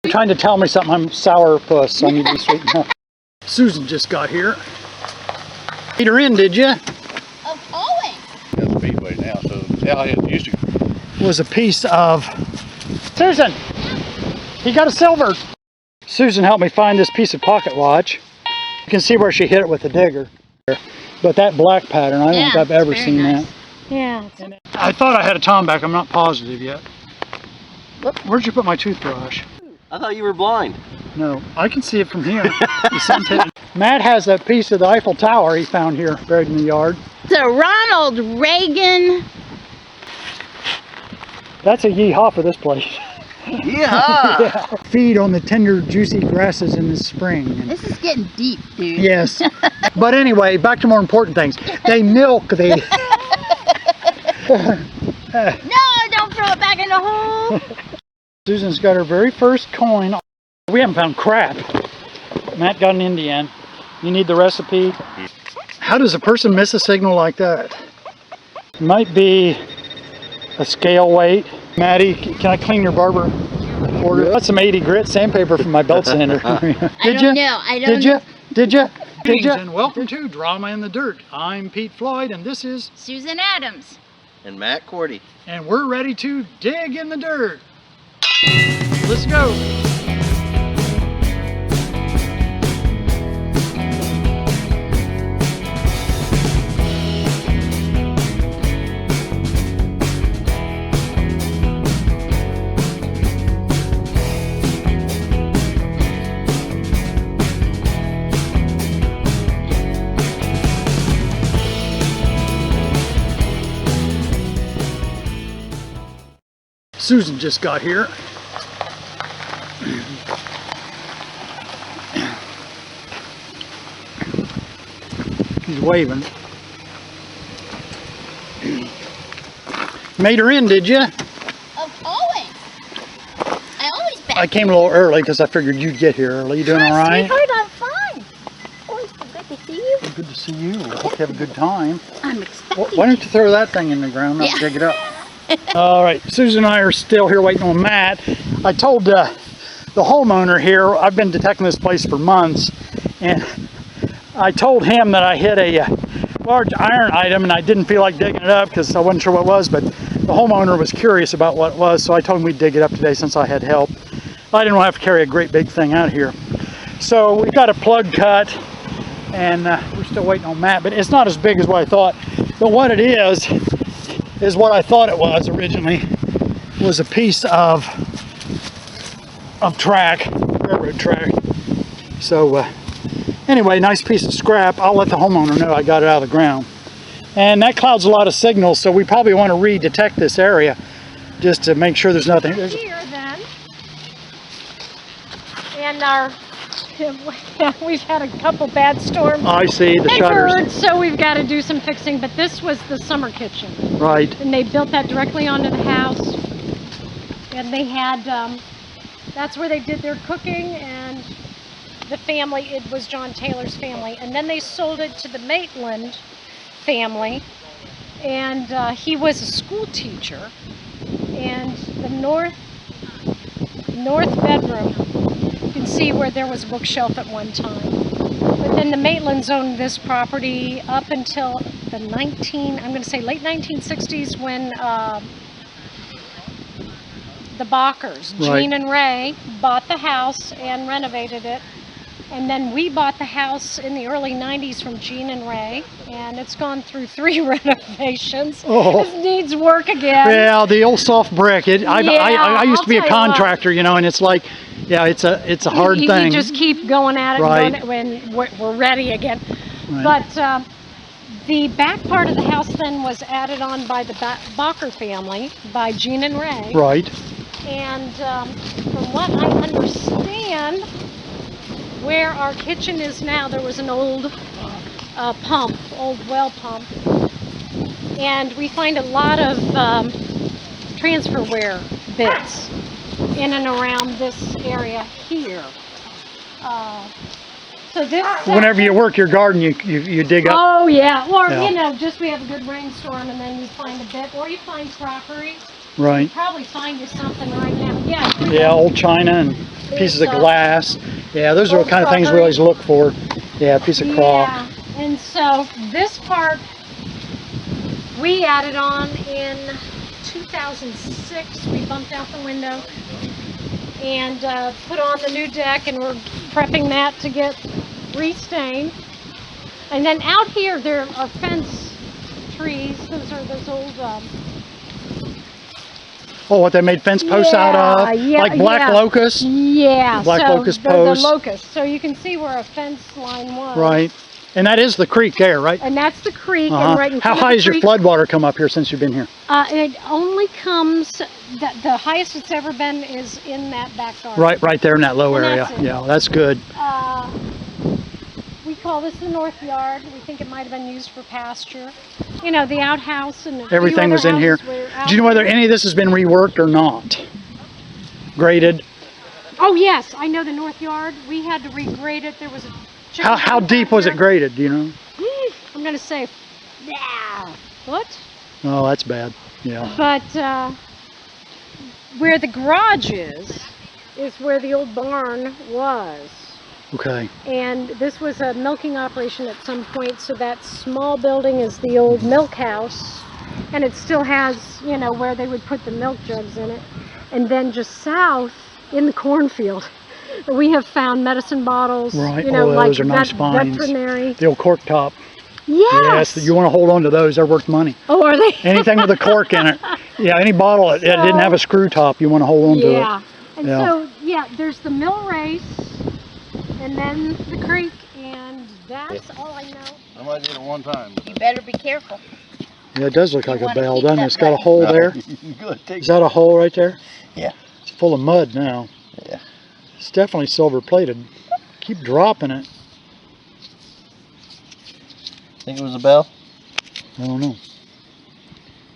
You're trying to tell me something. I'm sour puss, so I need to be sweetened up. Susan just got here. Eat her in, did you? Of always. That's a speedway now, so how it used to. Was a piece of... Susan! He got a silver! Susan helped me find this piece of pocket watch. You can see where she hit it with the digger. But that black pattern, I don't think I've ever seen that. Yeah. I thought I had a Tom back. I'm not positive yet. Where'd you put my toothbrush? I thought you were blind. No, I can see it from here. Matt has a piece of the Eiffel Tower he found here buried in the yard. The Ronald Reagan. That's a yeehaw for this place. Yeah. Yeah. Feed on the tender, juicy grasses in the spring. This is getting deep, dude. Yes. But anyway, back to more important things. They milk the... No, don't throw it back in the hole. Susan's got her very first coin. We haven't found crap. Matt got an Indian. You need the recipe. How does a person miss a signal like that? It might be a scale weight. Maddie, can I clean your barber order? Got some 80 grit sandpaper from my belt sander. Did you? Did you? Did you? Did you? And welcome to Drama in the Dirt. I'm Pete Floyd, and this is Susan Adams. And Matt Cordy. And we're ready to dig in the dirt. Let's go. Susan just got here. He's waving. Made her in, did you? Of always. I always back. I came a little early because I figured you'd get here early. You doing all right? Sweetheart, I'm fine. Always good to see you. Good to see you. Hope you have a good time. I'm expecting Why don't you throw that thing in the ground and I'll dig it up? All right, Susan and I are still here waiting on Matt. I told the homeowner here, I've been detecting this place for months, and I told him that I hit a large iron item and I didn't feel like digging it up because I wasn't sure what it was, but the homeowner was curious about what it was, so I told him we'd dig it up today since I had help. I didn't want to have to carry a great big thing out here. So we got a plug cut, and we're still waiting on Matt, but it's not as big as what I thought. But what it is what I thought it was originally, was a piece of track, railroad track. So anyway, nice piece of scrap. I'll let the homeowner know I got it out of the ground. And that clouds a lot of signals, so we probably want to redetect this area just to make sure there's nothing. Here then, and we've had a couple bad storms. I see the and shutters. birds, so we've got to do some fixing. But this was the summer kitchen, Right. and they built that directly onto the house. And they had, that's where they did their cooking, and the family, it was John Taylor's family. And then they sold it to the Maitland family, and he was a school teacher. And the north bedroom, you can see where there was a bookshelf at one time. But then the Maitlands owned this property up until the I'm going to say late 1960s, when the Bachers, Right. Jean and Ray, bought the house and renovated it. And then we bought the house in the early 90s from Jean and Ray, and it's gone through 3 renovations. Oh. It needs work again. Yeah, the old soft brick. I used to be a I'll tell you what. contractor, you know, and it's like, yeah, it's a hard thing. You just keep going at it, Right. and when we're ready again. Right. But the back part of the house then was added on by the Bacher family, by Jean and Ray. Right. And from what I understand, where our kitchen is now, there was an old old well pump. And we find a lot of transfer wear bits in and around this area here. So this. Whenever you work your garden, you dig up. Oh yeah, or Yeah. you know, just we have a good rainstorm and then you find a bit, or you find crockery. Right. Probably find you something right now. Yeah. Yeah, old china and pieces of So- glass. Yeah, those are the Old kind of things we crockery. always look for. Yeah, a piece of crock. Yeah, and so this part we added on in 2006. We bumped out the window and put on the new deck, and we're prepping that to get restained. And then out here there are fence trees. Those are those old Oh, what they made fence posts out of? yeah, Like black yeah. locust? Yeah, Black so locust the posts. locust. So you can see where a fence line was. Right. And that is the creek there, right? And that's the creek, Uh-huh. and right in How front of high the has your creek- flood water come up here since you've been here? It only comes, the highest it's ever been is in that back garden. Right there in that low And area. that's it. Yeah, that's good. We call this the north yard. We think it might have been used for pasture. You know, the outhouse and a few Everything other was in here. houses were out Do you know whether here. any of this has been reworked or not? Graded? Oh yes, I know the north yard. We had to regrade it. There was a chicken How coop deep out was it here. graded, do you know? I'm gonna say, yeah, foot. Oh, that's bad. Yeah. But where the garage is where the old barn was. Okay. And this was a milking operation at some point, so that small building is the old milk house, and it still has, you know, where they would put the milk jugs in it. And then just south in the cornfield, we have found medicine bottles, Right. you know, Oh, like those are nice finds. veterinary. The old cork top. Yes. Yes, you want to hold on to those. They're worth money. Oh, are they? Anything with a cork in it. Yeah, any bottle that didn't have a screw top, you want to hold on to it. Yeah. And Yeah. so, yeah, there's the mill race, and then the creek, and that's all I know. I might did it one time. You better be careful. Yeah, it does look like a wanna bell, keep doesn't it? that It's got a button. hole there. Good, take Is that a hole right there? Yeah. It's full of mud now. Yeah. It's definitely silver plated. Keep dropping it. Think it was a bell? I don't know.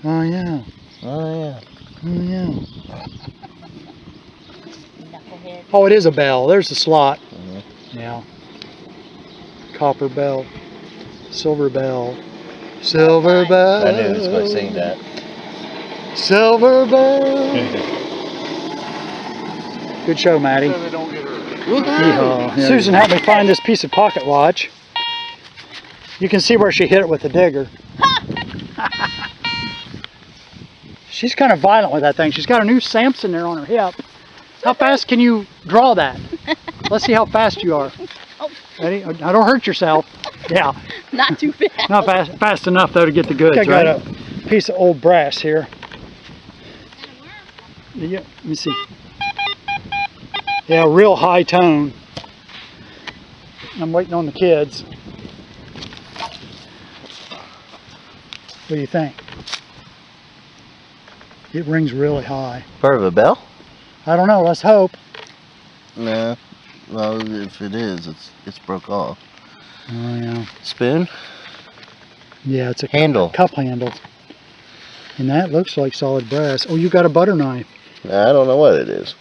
Oh yeah. Oh yeah. Oh yeah. Knucklehead. Oh, it is a bell. There's the slot. Mhm. Yeah. Copper bell. Silver bell. Silver bell. I knew he was going to sing that. Silver bell. Good show, Maddie. So they don't get hurt. Yeehaw. Susan helped me find this piece of pocket watch. You can see where she hit it with the digger. She's kind of violent with that thing. She's got a new Samson there on her hip. How fast can you draw that? Let's see how fast you are. Ready? Now don't hurt yourself. Yeah, Not too fast. not fast enough though to get the goods. I got a piece of old brass here. Yeah, let me see. Yeah, real high tone. I'm waiting on the kids. What do you think? It rings really high. Part of a bell? I don't know, let's hope. No. Well, if it is, it's broke off. Oh yeah. Spoon? Yeah, it's a Handle. cup handle. And that looks like solid brass. Oh, you got a butter knife. I don't know what it is.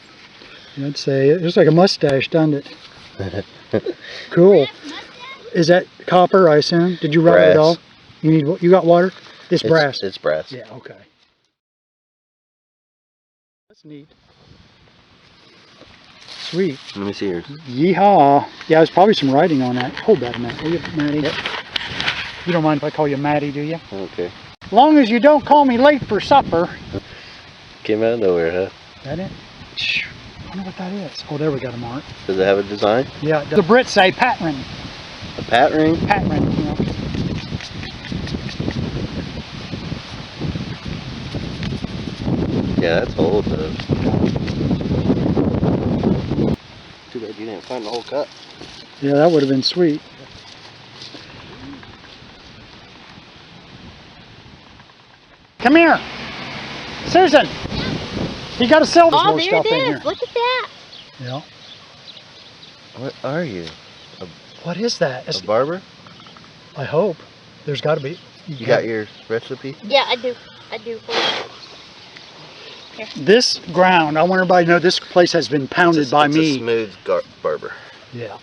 I'd say it looks like a mustache, doesn't it? Cool. Is that copper, I assume? Did you rub it at Brass. all? You got water? It's brass. It's brass. Yeah, okay. That's neat. Sweet. Let me see yours. Yeehaw. Yeah, there's probably some writing on that. Hold that a minute, will you, Maddie? Yep. You don't mind if I call you Maddie, do you? Okay. Long as you don't call me late for supper. Came out of nowhere, huh? That it? Shh. I wonder what that is. Oh, there we got a mark. Does it have a design? Yeah, the Brits say pat ring. A pat ring? Pat ring, you know. Yeah, that's old though. Too bad you didn't find the whole cut. Yeah, that would have been sweet. Come here. Susan. You got to sell this Oh, more there stuff it in here. is. Look at that. Yeah. What are you? What is that? A barber? I hope. There's got to be. You got your recipe? Yeah, I do. I do. This ground, I want everybody to know this place has been pounded by it's me. a smooth barber. Yeah.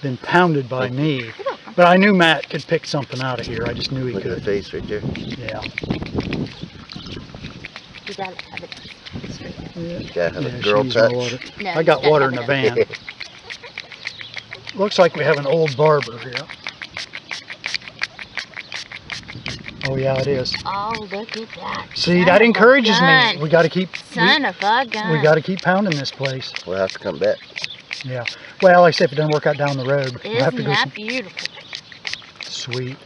Been pounded by me. But I knew Matt could pick something out of here. I just knew he Look at the could. face right there. Yeah. You gotta have it. You gotta have Yeah, a she girl needs more touch. water. No, I got you water in gotta the have van. Looks like we have an old barber here. Oh yeah, it is. Oh, look at that. See, Son that of a encourages me. gun. We got to keep. Son of a gun. We got to keep pounding this place. We'll have to come back. Yeah. Well, like I say, if it doesn't work out down the road, we'll have to Isn't go. that beautiful? Sweet.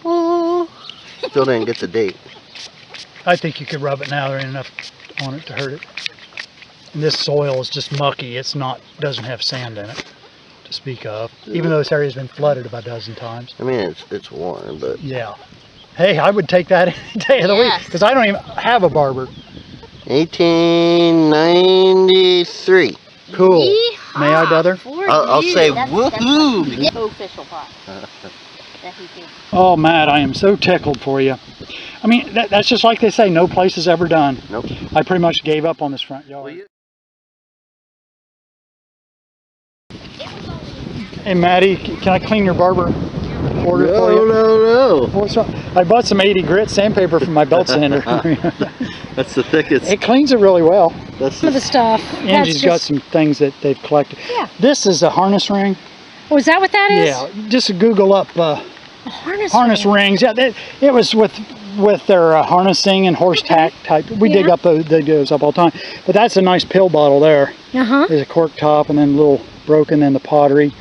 Oh. Still didn't get the date. I think you could rub it now. There ain't enough on it to hurt it. And this soil is just mucky. It's not. Doesn't have sand in it to speak of. Even though this area's been flooded about a dozen times. I mean, it's warm, but Yeah. Hey, I would take that any day of the week Yes. because I don't even have a barber. 1893. Cool. Yeehaw May I, brother? for I'll you. say That's woohoo. the official part that he did. Oh, Matt, I am so tickled for you. I mean, that's just like they say, no place is ever done. Nope. I pretty much gave up on this front yard. Well, you- Hey, Maddie, can I clean your barber order for you? No. What's wrong? I bought some 80 grit sandpaper from my belt sander. That's the thickest. It cleans it really well. That's Some of the stuff. Angie's got some things that they've collected. Yeah. This is a harness ring. Oh, is that what that is? Yeah, just Google up A harness harness ring. rings. Yeah, it was with their harnessing and horse tack type. We dig Yeah. up those up all the time. But that's a nice pill bottle there. Uh-huh. There's a cork top and then a little broken in the pottery.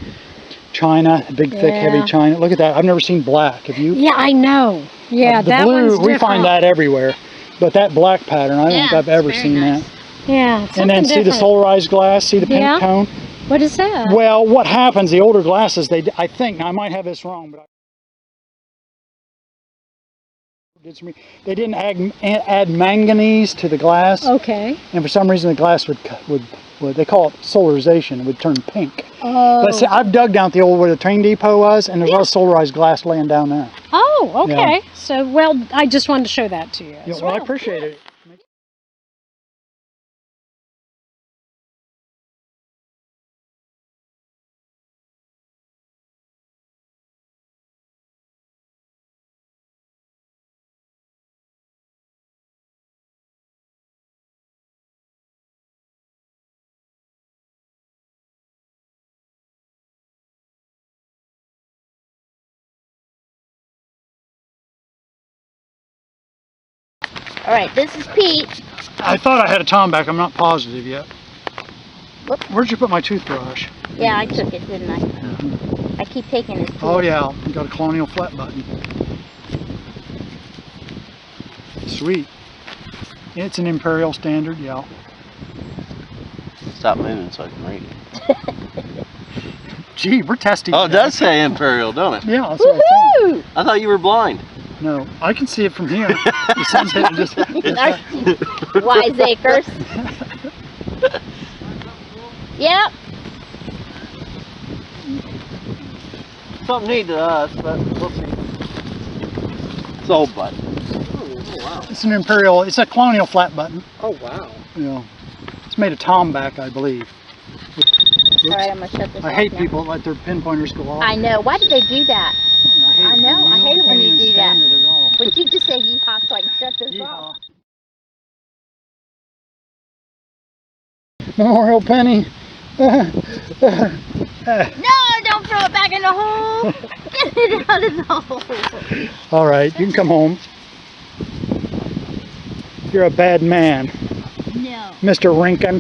China, big, thick, heavy Yeah. china. Look at that. I've never seen black. Have you? Yeah, I know. Yeah, The that blue, one's we different. find that everywhere. But that black pattern, I don't think Yeah, I've ever it's seen very that. nice. Yeah, And then something see the different. solarized glass, see the pink Yeah. tone? What is that? Well, what happens, the older glasses, I think, now I might have this wrong, but they didn't add manganese to the glass, Okay. and for some reason the glass would they call it solarization, it would turn pink. Oh. But see, I've dug down at the old where the train depot was, and there's a lot of solarized glass laying down there. Oh, okay. So, well, I just wanted to show that to you. Yeah, as well, I well. appreciate it. All right, this is Pete. I thought I had a Tom back. I'm not positive yet. Whoop. Where'd you put my toothbrush? Yeah, I took it, didn't I? I keep taking his Oh tools. yeah, you got a colonial flat button. Sweet. It's an imperial standard, yeah. Stop moving so I can read it. Gee, we're testing. Oh, it today. does say Imperial, don't it? Yeah, that's what I'm saying. Woohoo! I thought you were blind. No, I can see it from here. The sun's hitting just. Wiseacres. Yep. Something neat to us, but we'll see. It's old button. It's an imperial. It's a colonial flat button. Oh, wow. Yeah. It's made of tomback, I believe. All right, I'm gonna shut this I off hate now. people that let their pinpointers go off. I know. Why do they do that? I know, I hate it when you do that. It at all. But you just say yeehaw so I can shut this off. Yeehaw. Memorial penny. No, don't throw it back in the hole. Get it out of the hole. All right, you can come home. You're a bad man, No, Mr. Rinkin.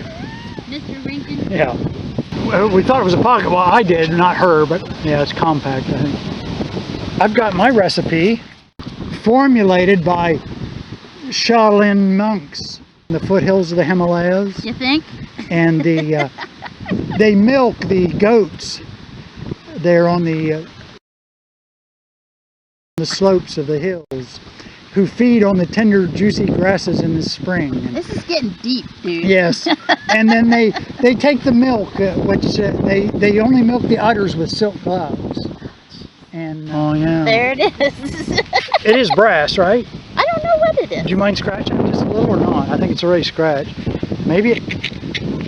Mr. Rinkin. Yeah. Well, we thought it was a pocket. Well, I did, not her, but yeah, it's compact, I think. I've got my recipe formulated by Shaolin monks in the foothills of the Himalayas. You think? And they milk the goats there on the slopes of the hills, who feed on the tender, juicy grasses in the spring. And This is getting deep, dude. yes, and then they take the milk, which they only milk the udders with silk gloves. And oh yeah, There it is. it is brass, right? I don't know what it Do is. you mind scratching it just a little or not? I think it's already scratched. Maybe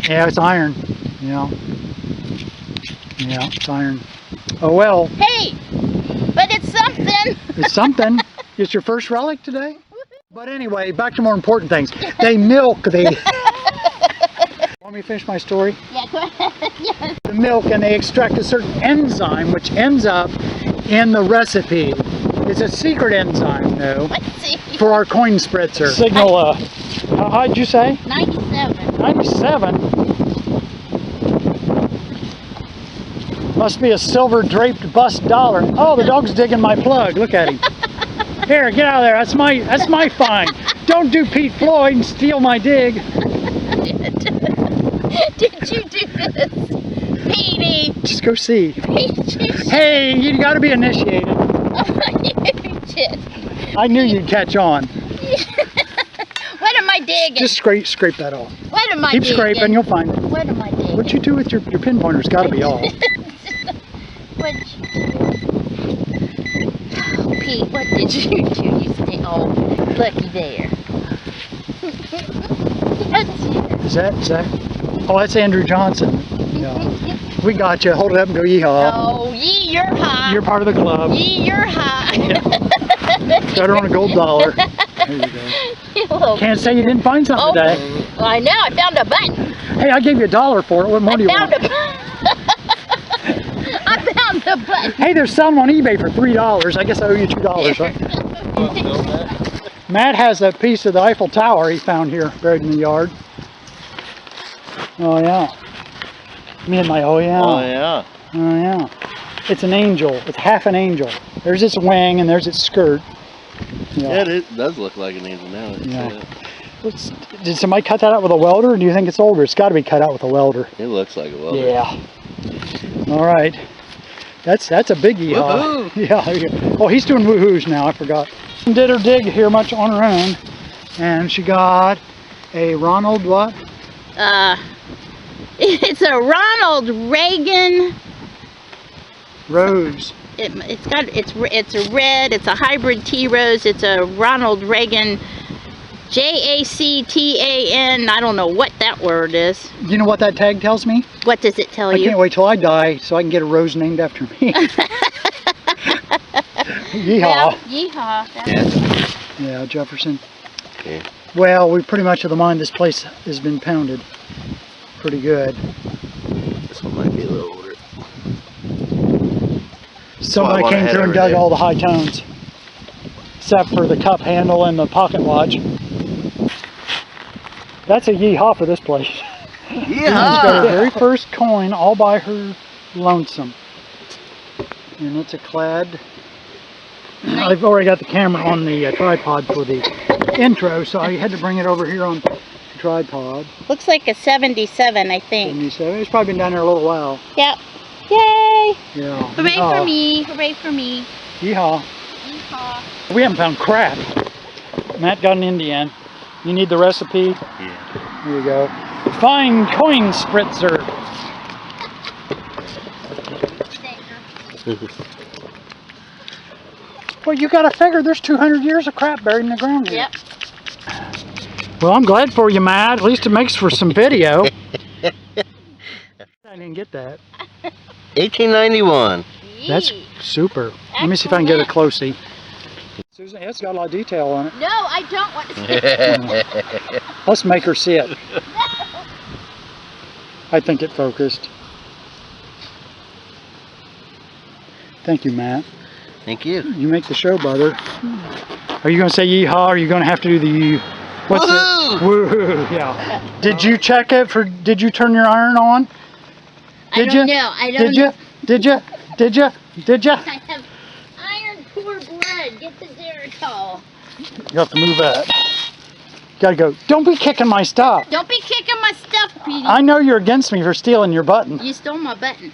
yeah, it's iron. Yeah, it's iron. Oh well, Hey, but it's something. it's something. It's your first relic today. But anyway, back to more important things. They milk the... Want me to finish my story? Yeah, go ahead. Yes. The milk, and they extract a certain enzyme which ends up in the recipe. It's a secret enzyme, though, Let's see. for our coin spritzer. Signal, how high did you say? 97. 97? Must be a silver draped bust dollar. Oh, the dog's digging my plug. Look at him. Here, get out of there. That's my fine. Don't do Pete Floyd and steal my dig. Did you do this? Petey! Just go see. Petey! Hey, you got to be initiated. You did. I knew you'd catch on. What am I digging? Just scrape that off. What am I Keep digging? scraping, you'll find it. What am I digging? What you do with your pinpointer's got to be off. What you do? Pete, what did you do? You stay, oh, looky there. Is that? Oh, that's Andrew Johnson. Yeah. We got you. Hold it up and go yeehaw. Oh, yee, you're high. You're part of the club. Yee, you're high. Got her on a gold dollar. There you go. You little- Can't say you didn't find something today. Well, I know. I found a button. Hey, I gave you $1 for it. What more do you want? I found a button. Hey, they're selling on eBay for $3. I guess I owe you $2, right? Matt has a piece of the Eiffel Tower he found here, buried in the yard. Oh yeah. Me and my Oh, yeah. Oh yeah. It's an angel. It's half an angel. There's its wing and there's its skirt. Yeah, it does look like an angel now. Yeah. Did somebody cut that out with a welder, or do you think it's older? It's got to be cut out with a welder. It looks like a welder. Yeah. All right. That's a big yeehaw. Woohoo! Yeah. Oh, he's doing woohoos now. I forgot. Did her dig here much on her own, and she got a Ronald what? It's a Ronald Reagan. Rose. It's a red. It's a hybrid tea rose. It's a Ronald Reagan, JACTAN. I don't know what that word is. You know what that tag tells me? What does it tell I you? can't wait till I die so I can get a rose named after me. Yeehaw. Yeehaw. Yeah, Jefferson. Okay. Well, we pretty much of the mind this place has been pounded pretty good. This one might be a little older. Somebody wanna came head through and over dug there. all the high tones, except for the cup handle and the pocket watch. That's a yeehaw for this place. She's got her Yeah. very first coin all by her lonesome. And it's a clad. I've already got the camera on the tripod for the intro, so I had to bring it over here on the tripod. Looks like a 77, I think. And you said it's probably been down there a little while. Yep. Yay! Yeah. Hooray Yeehaw. for me! Hooray for me! Yeehaw. Yeehaw. We haven't found crap. Matt got an Indian. You need the recipe? Yeah. Here you go. Fine coin spritzer. Well, you gotta figure there's 200 years of crap buried in the ground here. Yep. Well, I'm glad for you, Matt. At least it makes for some video. I didn't get that. 1891. That's super. Let me see if I can get it closely. Susan, it's got a lot of detail on it. No, I don't want to see it. Let's make her see it. I think it focused. Thank you, Matt. Thank you. You make the show, brother. Are you going to say yeehaw, or are you going to have to do the... What's Woohoo! it? Woohoo! Yeah. Did you check it for... Did you turn your iron on? Did I you? don't know. I don't Did know. you? Did you? Did you? Did you? I have iron poor blood. Get the Xeritol. You have to move that. Gotta go. Don't be kicking my stuff. Don't be kicking my stuff, Petey. I know you're against me for stealing your button. You stole my button.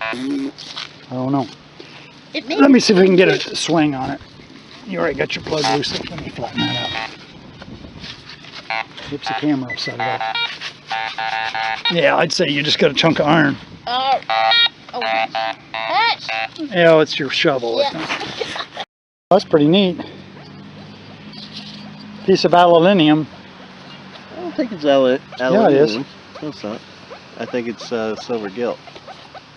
I don't know. It may Let me see if we can get a swing on it. You already got your plug loose. Let me flatten that out. Oops, the camera upside up. Yeah, I'd say you just got a chunk of iron. Oh. Hush. Yeah, it's your shovel. I Yeah. think. That's pretty neat. Piece of aluminium. I don't think it's aluminum. Yeah, it is. No, it's not. I think it's silver gilt.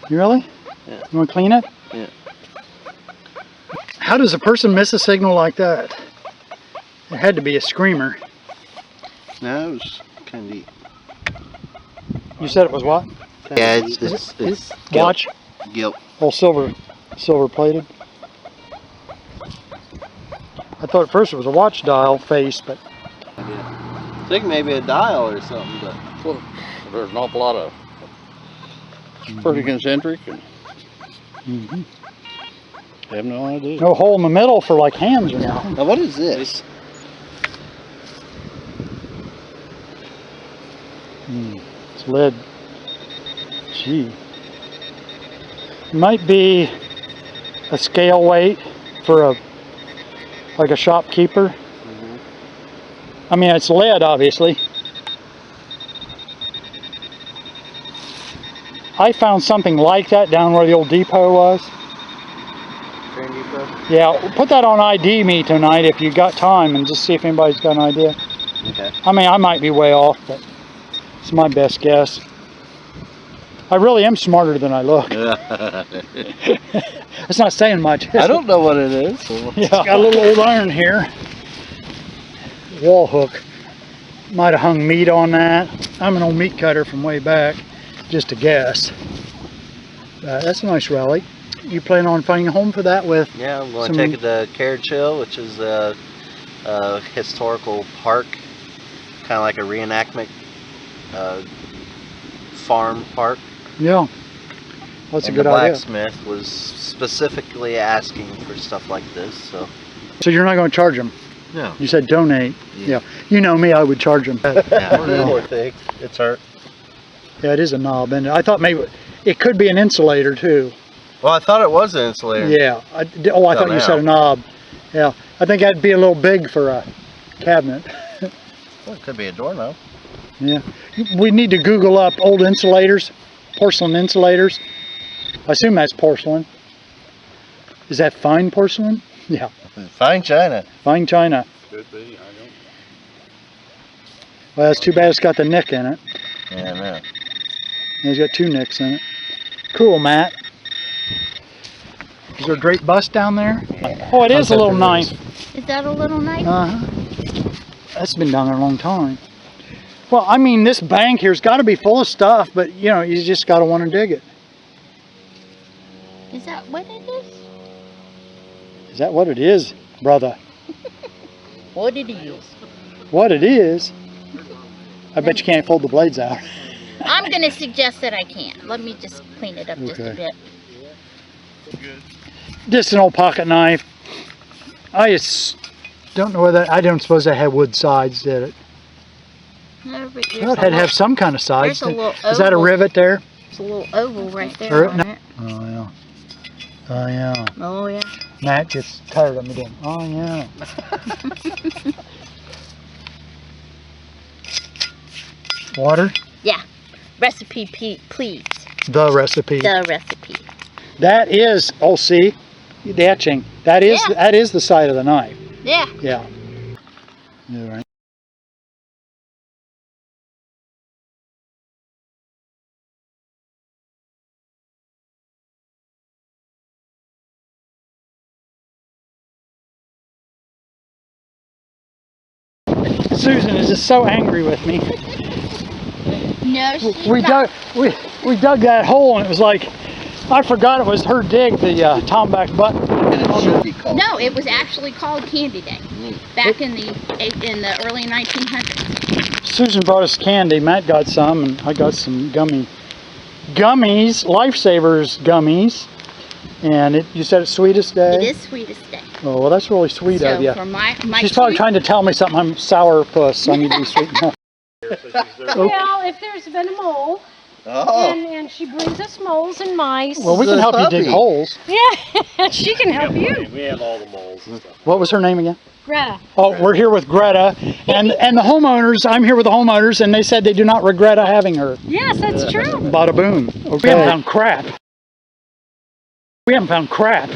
You really? Yeah. You want to clean it? Yeah. How does a person miss a signal like that? It had to be a screamer. No, it was kind of neat. You said it was what? Yeah, it's Watch? Guilt. Oh, silver plated. I thought at first it was a watch dial face, but I think maybe a dial or something, but Well, there's an awful lot of pretty concentric, and I have no idea. no hole in the middle for like hands or nothing. now what is this? It's lead. Gee. Might be a scale weight for like a shopkeeper. I mean, it's lead, obviously. I found something like that down where the old depot was. Train depot? Yeah, put that on ID me tonight if you got time and just see if anybody's got an idea. Okay. I mean, I might be way off, but it's my best guess. I really am smarter than I look. It's not saying much. I don't know what it is. Yeah, got a little old iron here. Wall hook. Might have hung meat on that. I'm an old meat cutter from way back. Just a guess. That's a nice relic. You plan on finding a home for that with? Yeah, I'm going to take it to Carriage Hill, which is a historical park, kind of like a reenactment farm park. Yeah. That's a And good the idea. blacksmith was specifically asking for stuff like this, so. So you're not going to charge them? No. You said donate. Yeah. Yeah. You know me, I would charge them. Yeah, poor thing. It's hurt. Yeah, it is a knob, and I thought maybe it could be an insulator too. Well, I thought it was an insulator. Yeah. I thought you said a knob. Yeah. I think that'd be a little big for a cabinet. Well, it could be a doorknob. Yeah. We need to Google up old insulators, porcelain insulators. I assume that's porcelain. Is that fine porcelain? Yeah. Fine china. Fine china. Could be, I don't. Well, that's too bad it's got the nick in it. Yeah, I know. It's got two nicks in it. Cool, Matt. Is there a great bust down there? Oh, it is a little knife. Is that a little knife? Uh-huh. That's been down there a long time. Well, I mean, this bank here's got to be full of stuff, but, you know, you just got to want to dig it. Is that what it is? Is that what it is, brother? What it is? What it is? I bet you can't fold the blades out. I'm going to suggest that I can't. Let me just clean it up just a Okay. bit. Just an old pocket knife. I just don't know whether, I don't suppose they had wood sides, did it? No, but Well, it had to have some kind of sides. There's a little Is that a oval. rivet there? There's a little oval right there Or- on no. it. Oh, yeah. Oh, yeah. Oh, yeah. Matt gets tired of me doing, oh, yeah. Water? Yeah. Recipe, please. The recipe. The recipe. That is, oh, see? The etching. That is, Yeah. that is the side of the knife. Yeah. Yeah. Yeah, right. Susan is just so angry with me. No, she's We not. dug that hole and it was like, I forgot it was her dig, the tomback button. And it should be called. No, it was actually called Candy Day back in the early 1900s. Susan brought us candy. Matt got some, and I got some gummies, Lifesavers gummies. And you said it's sweetest day? It is sweetest day. Oh, well, that's really sweet of So you. for my She's probably trying to tell me something. I'm sour puss. I need to be sweet enough. Well, if there's been a mole, Oh, and she brings us moles and mice. Well, we This can is help you dig puppy. holes. Yeah, she can help you. We have all the moles and stuff. What was her name again? Greta. Oh, we're here with Greta. And the homeowners, I'm here with the homeowners, and they said they do not regret having her. Yes, that's true. Bada boom. Okay. We haven't found crap. We haven't found crap.